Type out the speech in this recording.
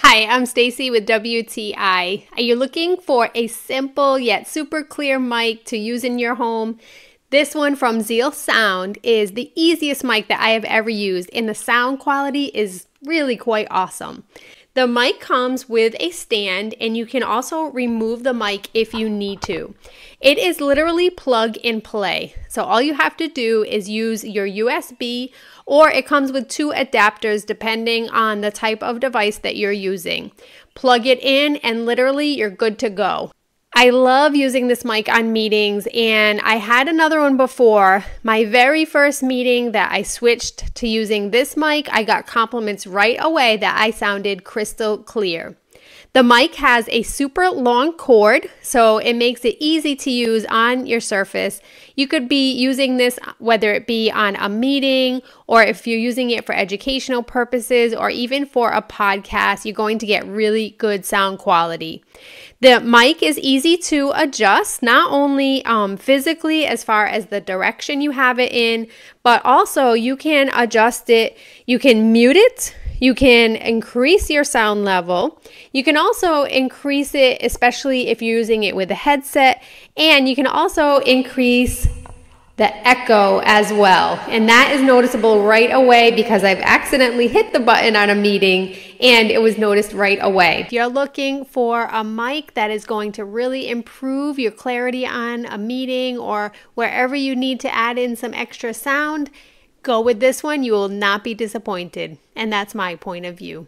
Hi, I'm Stacy with WTI. Are you looking for a simple yet super clear mic to use in your home? This one from ZealSound is the easiest mic that I have ever used, and the sound quality is really quite awesome. The mic comes with a stand, and you can also remove the mic if you need to. It is literally plug and play. So all you have to do is use your USB, or it comes with two adapters depending on the type of device that you're using. Plug it in and literally you're good to go. I love using this mic on meetings, and I had another one before. My very first meeting that I switched to using this mic, I got compliments right away that I sounded crystal clear. The mic has a super long cord, so it makes it easy to use on your surface. You could be using this whether it be on a meeting, or if you're using it for educational purposes, or even for a podcast, you're going to get really good sound quality. The mic is easy to adjust, not only physically as far as the direction you have it in, but also you can adjust it. You can mute it. You can increase your sound level. You can also increase it, especially if you're using it with a headset, and you can also increase the echo as well. And that is noticeable right away because I've accidentally hit the button on a meeting and it was noticed right away. If you're looking for a mic that is going to really improve your clarity on a meeting or wherever you need to add in some extra sound, go with this one. You will not be disappointed. And that's my point of view.